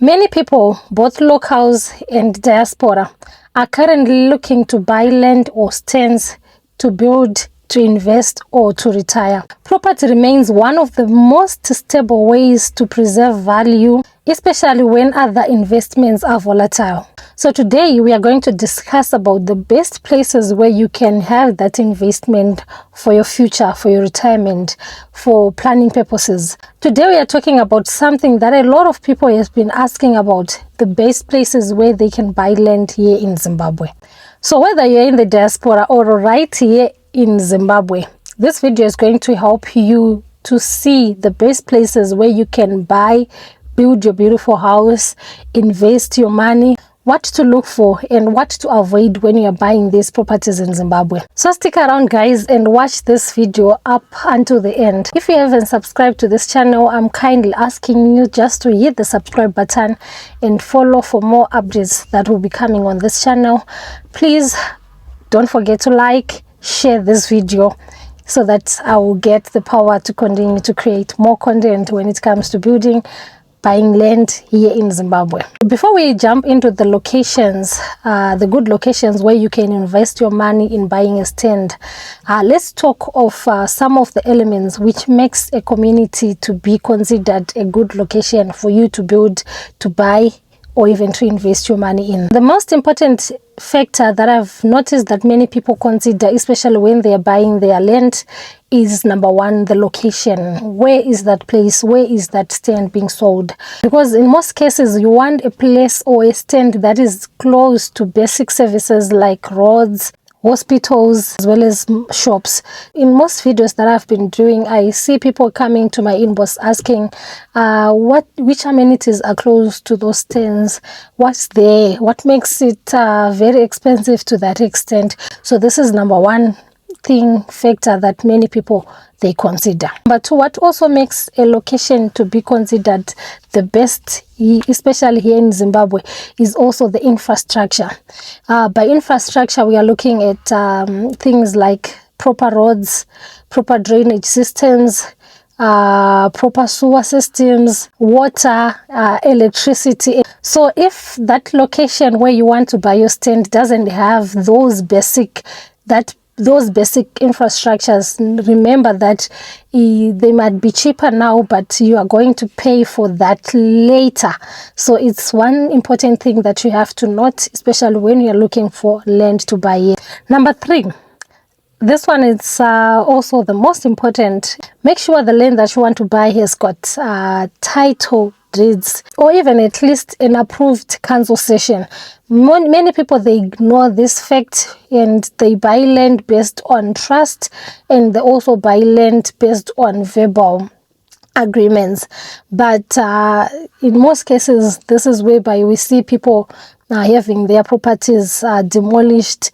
Many people, both locals and diaspora, are currently looking to buy land or stands to build, to invest, or to retire. Property remains one of the most stable ways to preserve value, especially when other investments are volatile. So today we are going to discuss about the best places where you can have that investment for your future, for your retirement, for planning purposes. Today we are talking about something that a lot of people have been asking about, the best places where they can buy land here in Zimbabwe. So whether you're in the diaspora or right here in Zimbabwe, this video is going to help you to see the best places where you can buy, build your beautiful house, invest your money, what to look for and what to avoid when you're buying these properties in Zimbabwe. So stick around guys and watch this video up until the end. If you haven't subscribed to this channel, I'm kindly asking you just to hit the subscribe button and follow for more updates that will be coming on this channel. Please don't forget to like, share this video so that I will get the power to continue to create more content when it comes to building, buying land here in Zimbabwe. Before we jump into the locations, the good locations where you can invest your money in buying a stand, let's talk of some of the elements which makes a community to be considered a good location for you to build, to buy, or even to invest your money in. The most important factor that I've noticed that many people consider, especially when they are buying their land, is number one, the location. Where is that place? Where is that stand being sold? Because in most cases, you want a place or a stand that is close to basic services like roads, hospitals, as well as shops. In most videos that I've been doing, I see people coming to my inbox asking which amenities are close to those stands, what's there, what makes it very expensive to that extent. So this is number one factor that many people they consider. But what also makes a location to be considered the best, especially here in Zimbabwe, is also the infrastructure. By infrastructure, we are looking at things like proper roads, proper drainage systems, proper sewer systems, water, electricity. So if that location where you want to buy your stand doesn't have those basic infrastructures, remember that they might be cheaper now, but you are going to pay for that later. So it's one important thing that you have to note, especially when you're looking for land to buy. Number three, this one is also the most important. Make sure the land that you want to buy has got title deeds, or even at least an approved council session. Many people, they ignore this fact and they buy land based on trust, and they also buy land based on verbal agreements. But in most cases, this is whereby we see people having their properties demolished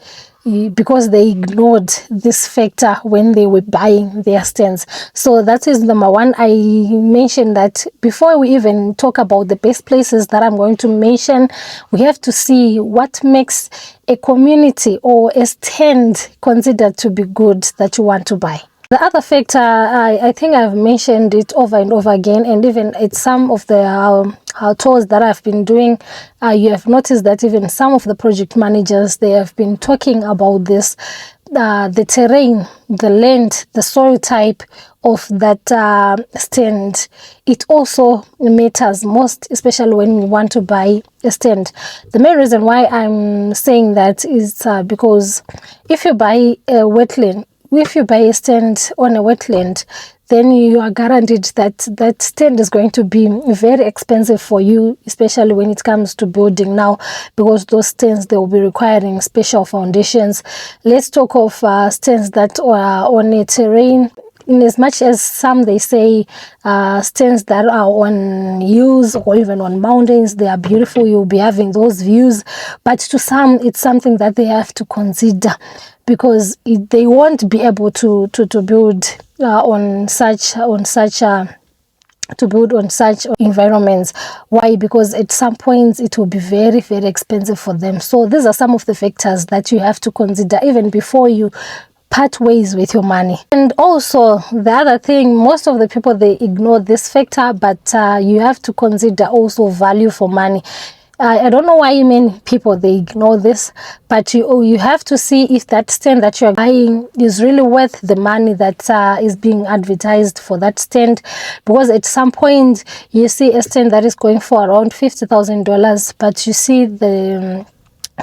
because they ignored this factor when they were buying their stands. So that is number one. I mentioned that before we even talk about the best places that I'm going to mention, we have to see what makes a community or a stand considered to be good that you want to buy. The other factor, I think I've mentioned it over and over again, and even at some of the tours that I've been doing, you have noticed that even some of the project managers, they have been talking about this, the terrain, the land, the soil type of that stand. It also matters most, especially when you want to buy a stand. The main reason why I'm saying that is because if you buy a wetland, if you buy a stand on a wetland, then you are guaranteed that that stand is going to be very expensive for you, especially when it comes to building now, because those stands, they will be requiring special foundations. Let's talk of stands that are on a terrain. In as much as some they say stands that are on hills or even on mountains, they are beautiful, you'll be having those views, but to some it's something that they have to consider, because they won't be able to build on such environments. Why? Because at some points it will be very, very expensive for them. So these are some of the factors that you have to consider even before you part ways with your money. And also the other thing, most of the people, they ignore this factor, but you have to consider also value for money. I don't know why many people, they ignore this, but you have to see if that stand that you're buying is really worth the money that is being advertised for that stand. Because at some point you see a stand that is going for around $50,000, but you see the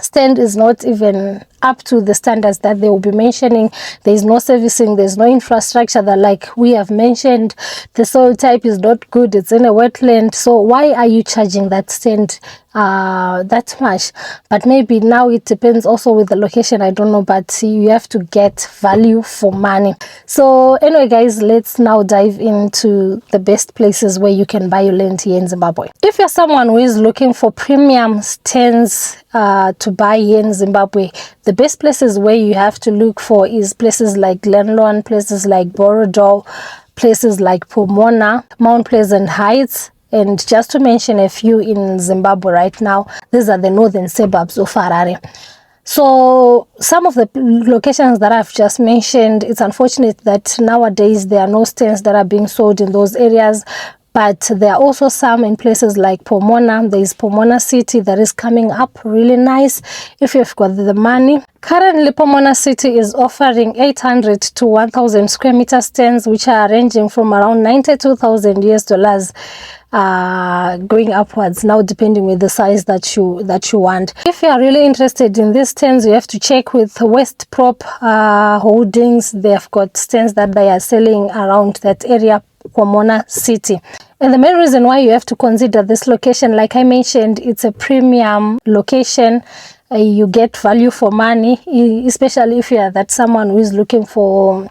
stand is not even up to the standards that they will be mentioning. There is no servicing, there's no infrastructure, that like we have mentioned, the soil type is not good, it's in a wetland. So why are you charging that stand that much? But maybe now it depends also with the location, I don't know, but you have to get value for money. So anyway guys, let's now dive into the best places where you can buy your land here in Zimbabwe. If you're someone who is looking for premium stands to buy here in Zimbabwe, the best places where you have to look for is places like Glenlawn, places like Borodale, places like Pomona, Mount Pleasant Heights, and just to mention a few in Zimbabwe right now, these are the northern suburbs of Harare. So some of the locations that I've just mentioned, it's unfortunate that nowadays there are no stands that are being sold in those areas. But there are also some in places like Pomona. There is Pomona City that is coming up really nice if you've got the money. Currently, Pomona City is offering 800 to 1,000 square meter stands, which are ranging from around 92,000 US dollars going upwards, now depending with the size that you want. If you are really interested in these stands, you have to check with West Prop Holdings. They've got stands that they are selling around that area, Pomona City. And the main reason why you have to consider this location, like I mentioned, it's a premium location. You get value for money, especially if you are that someone who is looking for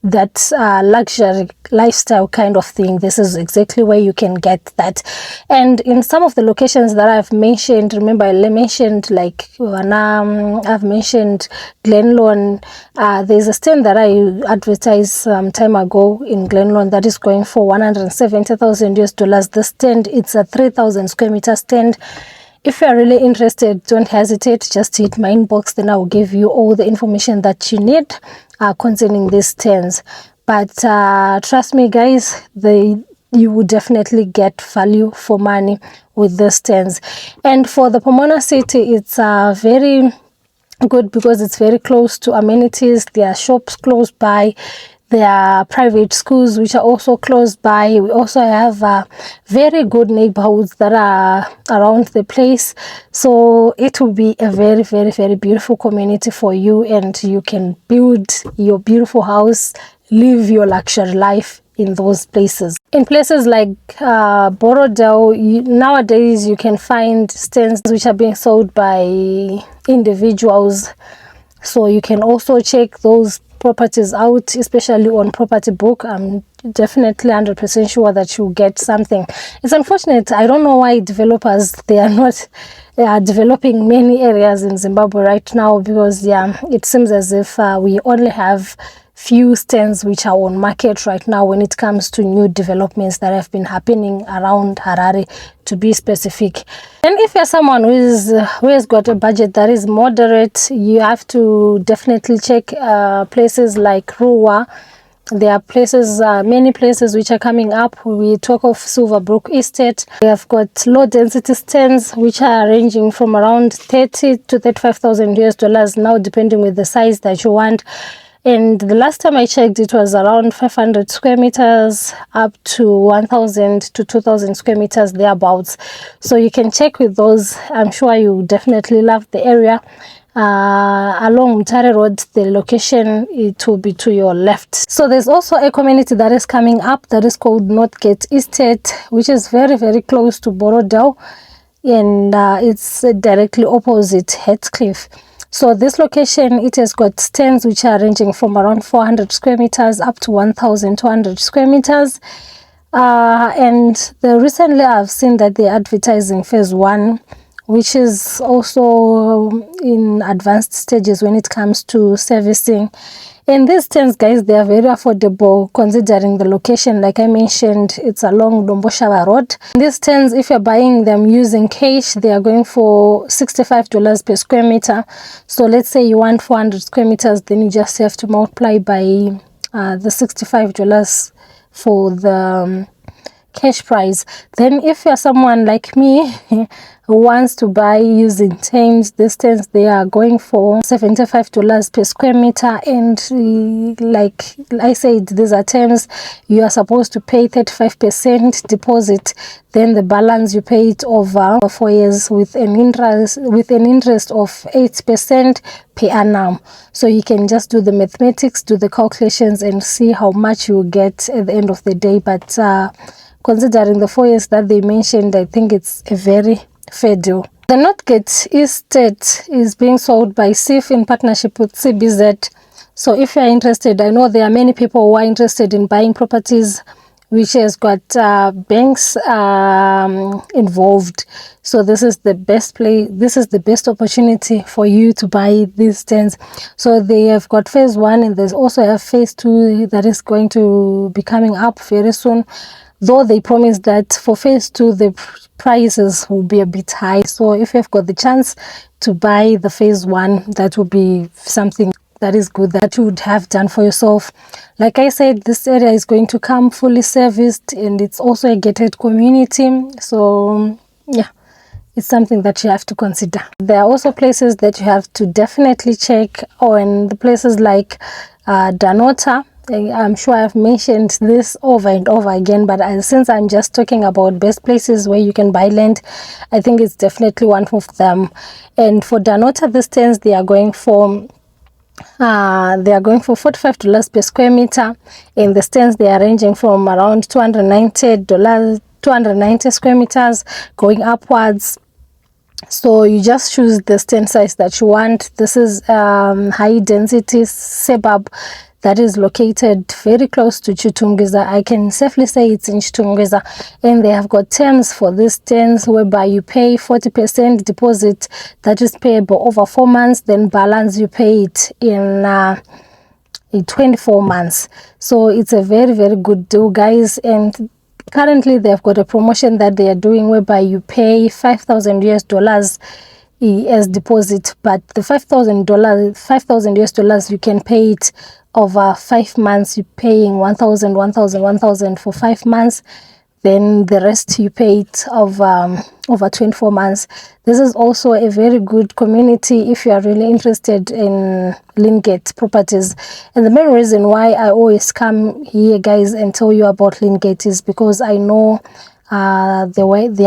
that luxury lifestyle kind of thing. This is exactly where you can get that. And in some of the locations that I've mentioned, remember I mentioned like Danham, I've mentioned Glenlawn. There's a stand that I advertised some time ago in Glenlawn that is going for 170,000 US dollars. The stand, it's a 3,000 square meter stand. If you're really interested, don't hesitate, just hit my inbox, then I'll give you all the information that you need concerning these stands. But trust me guys, you will definitely get value for money with the stands. And for the Pomona City, it's very good because it's very close to amenities. There are shops close by. There are private schools which are also close by. We also have very good neighborhoods that are around the place. So it will be a very, very, very beautiful community for you, and you can build your beautiful house, live your luxury life in those places. In places like Borodale, nowadays you can find stands which are being sold by individuals. So you can also check those properties out, especially on Property Book. I'm definitely 100% sure that you get something. It's unfortunate, I don't know why developers, they are not developing many areas in Zimbabwe right now, because it seems as if we only have few stands which are on market right now when it comes to new developments that have been happening around Harare, to be specific. And if you're someone who has got a budget that is moderate, you have to definitely check places like Ruwa. There are places, many places which are coming up. We talk of Silverbrook Estate. We have got low density stands which are ranging from around 30 to 35,000 US dollars, now depending with the size that you want. And the last time I checked, it was around 500 square meters up to 1,000 to 2,000 square meters thereabouts. So you can check with those. I'm sure you definitely love the area. Along Mutare Road, the location, it will be to your left. So there's also a community that is coming up that is called Northgate Estate, which is very, very close to Borodale, and it's directly opposite Heathcliff. So this location, it has got stands which are ranging from around 400 square meters up to 1,200 square meters. And recently I've seen that they're advertising phase 1 which is also in advanced stages when it comes to servicing. And these tents, guys, they are very affordable considering the location. Like I mentioned, it's along Domboshava Road. These tents, if you're buying them using cash, they are going for $65 per square meter. So let's say you want 400 square meters, then you just have to multiply by the $65 for the cash price. Then if you're someone like me who wants to buy using tents, these tents, they are going for $75 per square meter. And like I said, these are terms you are supposed to pay 35% deposit, then the balance you pay it over 4 years with an interest of 8% per annum. So you can just do the mathematics, do the calculations, and see how much you get at the end of the day. But considering the 4 years that they mentioned, I think it's a very fair deal. The Northgate Estate is being sold by SIF in partnership with CBZ. So if you're interested, I know there are many people who are interested in buying properties which has got banks involved. So this is the best place, this is the best opportunity for you to buy these tents. So they have got phase 1, and there's also a phase 2 that is going to be coming up very soon. Though they promise that for phase 2, the prices will be a bit high. So if you've got the chance to buy the phase 1, that will be something that is good that you would have done for yourself. Like I said, this area is going to come fully serviced, and it's also a gated community. So yeah, it's something that you have to consider. There are also places that you have to definitely check on, the places like Danota. I'm sure I've mentioned this over and over again, but since I'm just talking about best places where you can buy land, I think it's definitely one of them. And for Danota, these tents, they are going for $45 per square meter. In the stands, they are ranging from around $290 square meters going upwards. So you just choose the stand size that you want. This is high density suburb that is located very close to Chitungwiza. I can safely say it's in Chitungwiza, and they have got terms for these tents whereby you pay 40% deposit that is payable over 4 months, then balance you pay it in 24 months. So it's a very, very good deal, guys. And currently they've got a promotion that they are doing whereby you pay $5,000 as deposit, but the $5,000 you can pay it over 5 months. You're paying 1,000 for 5 months, then the rest you pay it over 24 months. This is also a very good community if you are really interested in Lingate properties. And the main reason why I always come here, guys, and tell you about Lingate is because I know their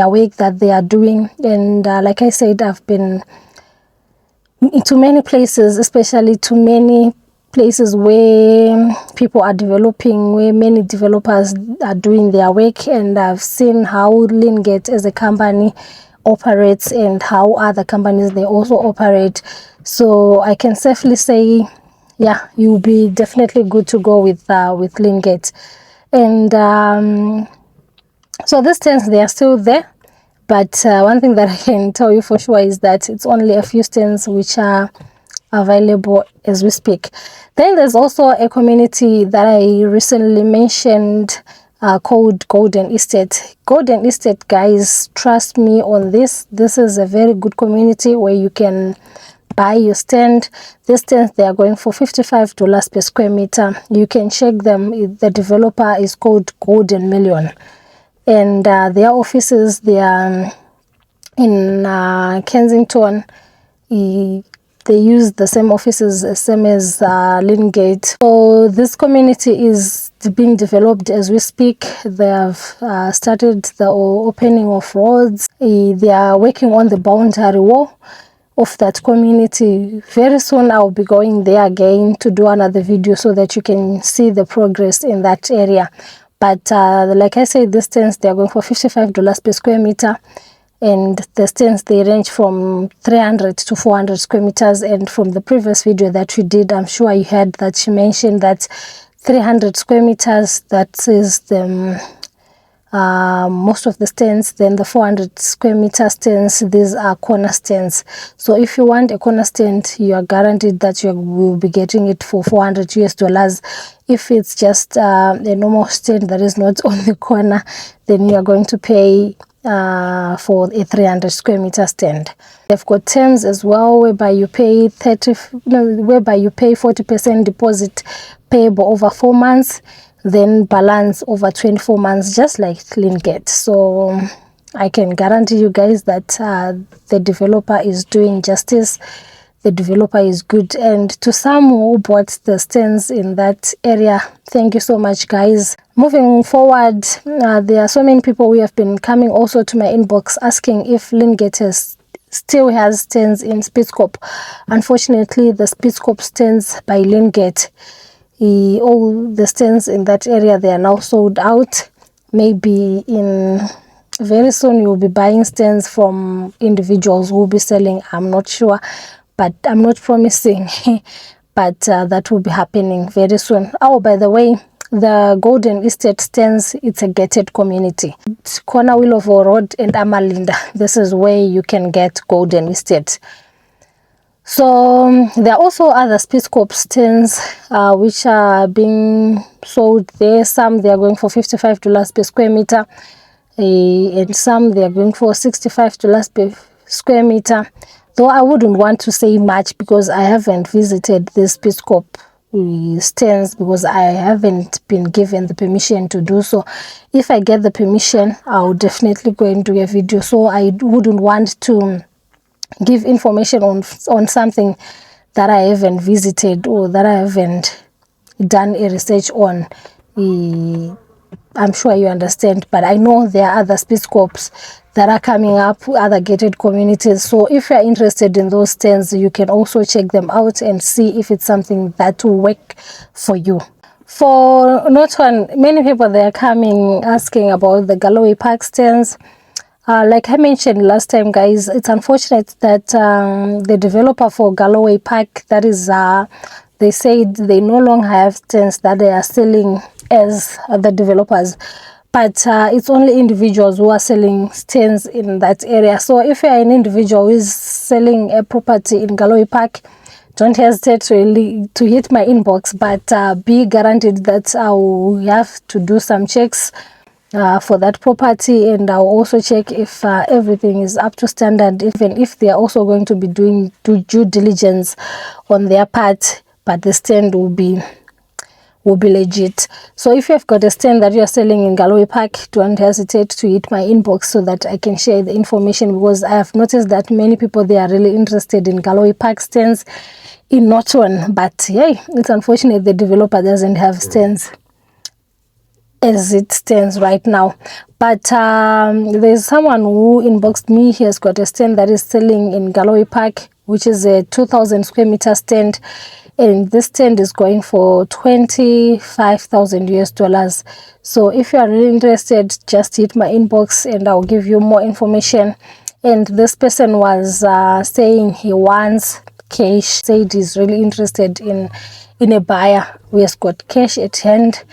work that they are doing. And like I said, I've been to many places, especially to many places where people are developing, where many developers are doing their work, and I've seen how Lingate as a company operates and how other companies they also operate. So I can safely say, yeah, you'll be definitely good to go with Lingate. And so these tents, they are still there, but one thing that I can tell you for sure is that it's only a few tents which are available as we speak. Then there's also a community that I recently mentioned called Golden Estate. Golden Estate, guys, trust me on this. This is a very good community where you can buy your stand. These stands, they are going for $55 per square meter. You can check them. The developer is called Golden Million, and their offices, they are in Kensington. They use the same offices, same as Lingate. So this community is being developed as we speak. They have started the opening of roads. They are working on the boundary wall of that community. Very soon I'll be going there again to do another video so that you can see the progress in that area. But like I said, these tents, they are going for $55 per square meter. And the stands, they range from 300 to 400 square meters. And from the previous video that we did, I'm sure you heard that she mentioned that 300 square meters, that is the most of the stands. Then the 400 square meter stands, these are corner stands. So if you want a corner stand, you are guaranteed that you will be getting it for $400. If it's just a normal stand that is not on the corner, then you are going to pay for a 300 square meter stand. They've got terms as well, whereby you pay 40% deposit payable over 4 months, then balance over 24 months, just like Lingate. So I can guarantee you guys that the developer is doing justice. The developer is good. And to some who bought the stands in that area, thank you so much, guys. Moving forward, there are so many people who have been coming also to my inbox asking if Lingate still has stands in Spitzkop. Unfortunately, the Spitzkop stands by Lingate, all the stands in that area, they are now sold out. Maybe in very soon you'll be buying stands from individuals who will be selling. I'm not sure, but I'm not promising. But that will be happening very soon. Oh, by the way, the Golden Estate stands, it's a gated community. It's corner Willovo Road and Amalinda. This is where you can get Golden Estate. So there are also other Spitzkop stands which are being sold there. Some they are going for $55 per square meter, and some they are going for $65 per square meter. Though I wouldn't want to say much because I haven't visited this Spitzkop stands, because I haven't been given the permission to do so. If I get the permission, I'll definitely go and do a video. So I wouldn't want to give information on something that I haven't visited or that I haven't done a research on. I'm sure you understand, but I know there are other Spitzkops that are coming up, other gated communities. So if you're interested in those stands, you can also check them out and see if it's something that will work for you. For not one, many people they are coming asking about the Galloway Park stands. Like I mentioned last time, guys, it's unfortunate that the developer for Galloway Park, that is, they said they no longer have stands that they are selling as the developers, but it's only individuals who are selling stands in that area. So if you're an individual who is selling a property in Galloway Park, don't hesitate to hit my inbox, but be guaranteed that I will have to do some checks for that property, and I'll also check if everything is up to standard, even if they are also going to be doing due diligence on their part, but the stand will be legit. So if you've got a stand that you're selling in Galloway Park, don't hesitate to hit my inbox so that I can share the information, because I have noticed that many people, they are really interested in Galloway Park stands in Norton, but yeah, it's unfortunate the developer doesn't have stands as it stands right now. But there's someone who inboxed me. He has got a stand that is selling in Galloway Park, which is a 2,000 square meter stand, and this stand is going for $25,000. So if you are really interested, just hit my inbox and I'll give you more information. And this person was saying he wants cash, said he's really interested in a buyer who has got cash at hand.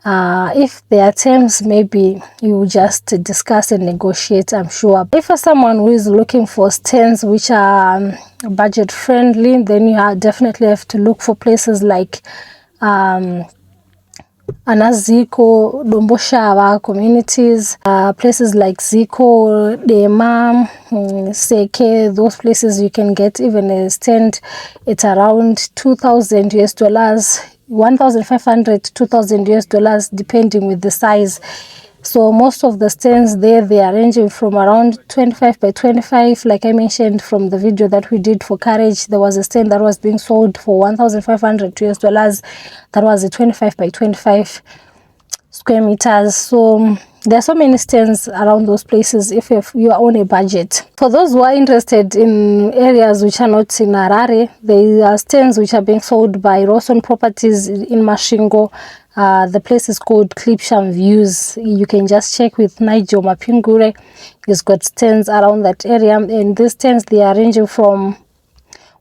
If there are terms, maybe you just discuss and negotiate, I'm sure. If you're someone who is looking for stands which are budget friendly, then you definitely have to look for places like Anaziko, Domboshava communities, places like Ziko, Danham, Seke. Those places you can get even a stand at around $2,000, $1,500 to $2,000, depending with the size. So most of the stands there, they are ranging from around 25 by 25. Like I mentioned from the video that we did for Courage, there was a stand that was being sold for $1,500. That was a 25 by 25 square meters. So there are so many stands around those places if you are on a budget. For those who are interested in areas which are not in Harare, there are stands which are being sold by Rawson Properties in Masvingo. The place is called Clipsham Views. You can just check with Nigel Mapingure. He's got stands around that area, and these stands, they are ranging from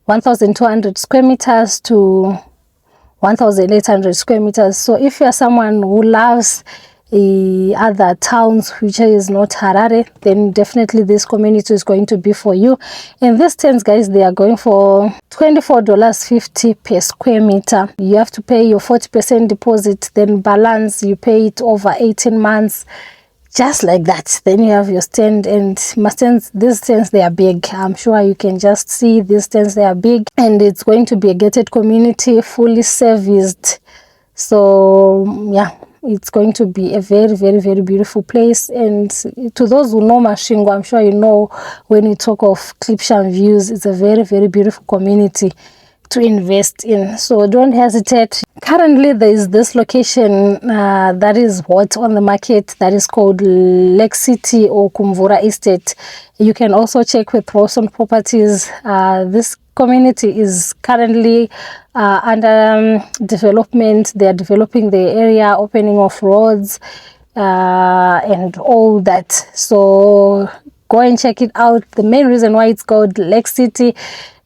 1,200 square meters to 1,800 square meters. So if you are someone who loves other towns which is not Harare, then definitely this community is going to be for you. And these tents, guys, they are going for $24.50 per square meter. You have to pay your 40% deposit, then balance you pay it over 18 months, just like that. Then you have your stand. And my stands, these stands, they are big. I'm sure you can just see these stands, they are big, and it's going to be a gated community, fully serviced. So yeah, it's going to be a very, very, very beautiful place. And to those who know Masvingo, I'm sure you know when we talk of Klipshan views, it's a very, very beautiful community to invest in. So don't hesitate. Currently there is this location that is hot on the market, that is called Lake City or Kumvura Estate. You can also check with Rawson Properties. This community is currently under development. They are developing the area, opening of roads and all that. So go and check it out. The main reason why it's called Lake City,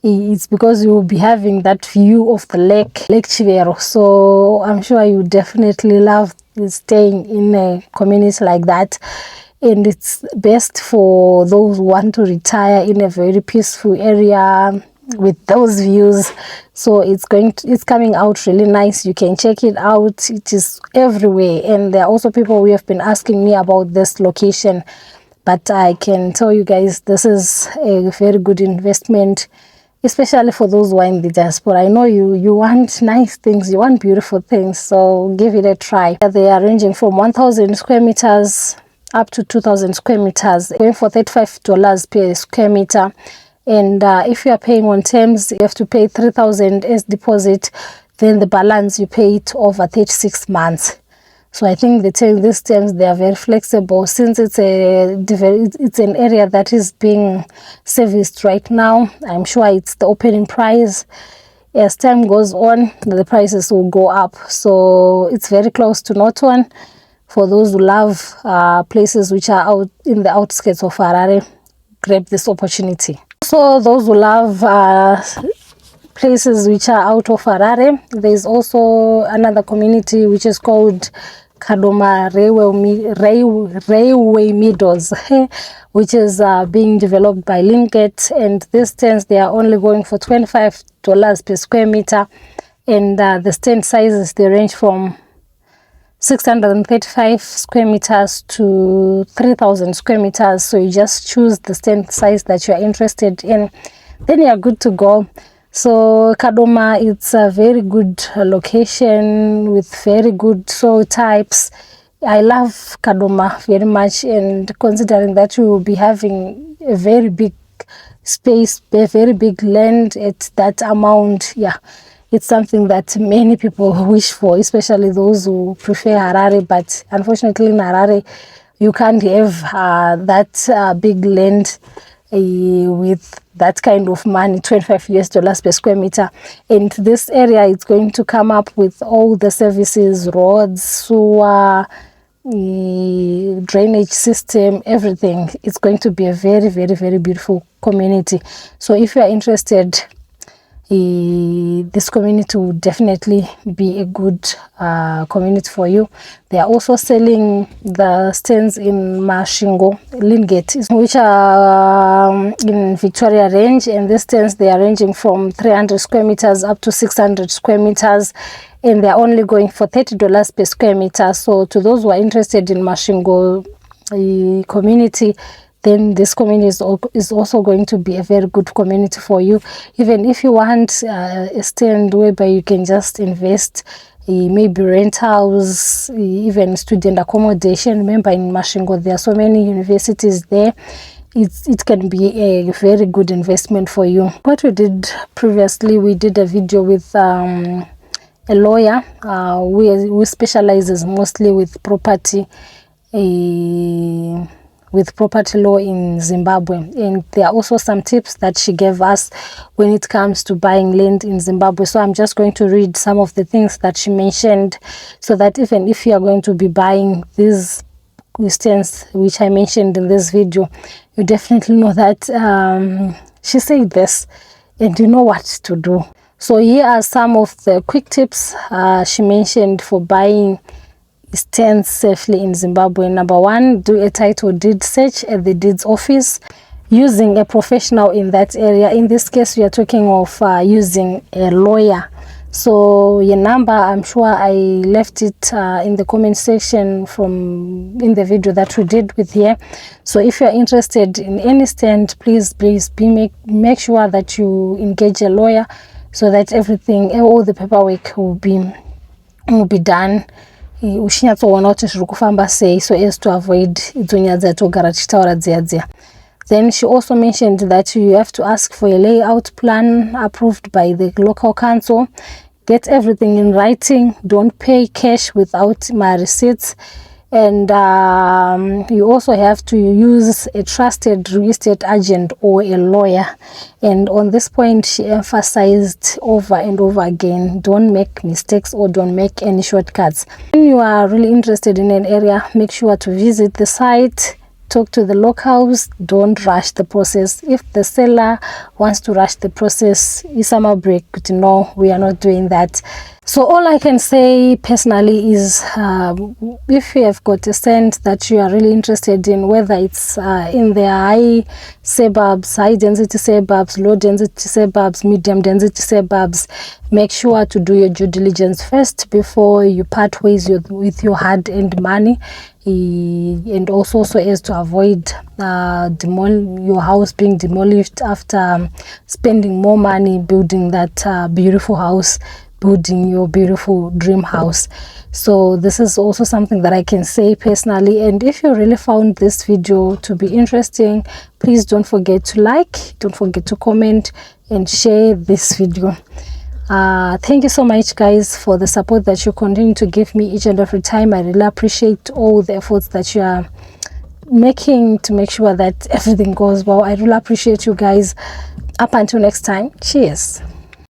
it's because you will be having that view of the Lake Chivero. So I'm sure you definitely love staying in a community like that. And it's best for those who want to retire in a very peaceful area with those views. So it's coming out really nice. You can check it out. It is everywhere. And there are also people who have been asking me about this location, but I can tell you guys, this is a very good investment, especially for those who are in the diaspora. I know you want nice things, you want beautiful things, so give it a try. They are ranging from 1,000 square meters up to 2,000 square meters, going for $35 per square meter. And if you are paying on terms, you have to pay $3,000 as deposit, then the balance you pay it over 36 months. So I think these terms, they are very flexible, since it's an area that is being serviced right now. I'm sure it's the opening price. As time goes on, the prices will go up. So it's very close to Norton. For those who love places which are out in the outskirts of Harare, grab this opportunity. So those who love places which are out of Harare, there's also another community which is called Kadoma Railway Meadows, which is being developed by Lingate. And these tents, they are only going for $25 per square meter. And the tent sizes, they range from 635 square meters to 3,000 square meters. So you just choose the tent size that you are interested in, then you are good to go. So Kadoma, it's a very good location with very good soil types. I love Kadoma very much, and considering that we will be having a very big space, a very big land at that amount, yeah, it's something that many people wish for, especially those who prefer Harare. But unfortunately in Harare, you can't have that big land with that kind of money, $25 per square meter. And this area is going to come up with all the services, roads, sewer, drainage system, everything. It's going to be a very, very, very beautiful community. So if you are interested, this community would definitely be a good community for you. They are also selling the stands in Masvingo, Lingate, which are in Victoria range, and these stands, they are ranging from 300 square meters up to 600 square meters, and they are only going for $30 per square meter. So to those who are interested in Masvingo community, then this community is also going to be a very good community for you. Even if you want a stand whereby you can just invest, maybe rentals, even student accommodation. Remember, in Masvingo there are so many universities there. It can be a very good investment for you. What we did previously, we did a video with a lawyer who specializes mostly with property law in Zimbabwe, and there are also some tips that she gave us when it comes to buying land in Zimbabwe. So I'm just going to read some of the things that she mentioned, so that even if you are going to be buying these questions which I mentioned in this video, you definitely know that she said this and you know what to do. So here are some of the quick tips she mentioned for buying stands safely in Zimbabwe. Number one, do a title deed search at the deeds office using a professional in that area. In this case, we are talking of using a lawyer. So your number, I'm sure I left it in the comment section in the video that we did with here. So if you're interested in any stand, please make sure that you engage a lawyer so that everything, all the paperwork will be done. Ushinyatsoona kuti zviri kufamba sei, so as to avoid idzonyadza togara tichitaura dziya. Then she also mentioned that you have to ask for a layout plan approved by the local council. Get everything in writing. Don't pay cash without my receipts. And you also have to use a trusted real estate agent or a lawyer. And on this point, she emphasized over and over again, don't make mistakes or don't make any shortcuts. When you are really interested in an area, make sure to visit the site, talk to the locals, don't rush the process. If the seller wants to rush the process, it's summer break, but no, we are not doing that. So all I can say personally is if you have got a stand that you are really interested in, whether it's in the high suburbs, high density suburbs, low density suburbs, medium density suburbs, make sure to do your due diligence first before you part ways with your hard-earned money, and also so as to avoid your house being demolished after spending more money building that beautiful house, building your beautiful dream house. So this is also something that I can say personally. And if you really found this video to be interesting, please don't forget to like, don't forget to comment and share this video. Thank you so much, guys, for the support that you continue to give me each and every time. I really appreciate all the efforts that you are making to make sure that everything goes well. I really appreciate you guys. Up until next time, cheers.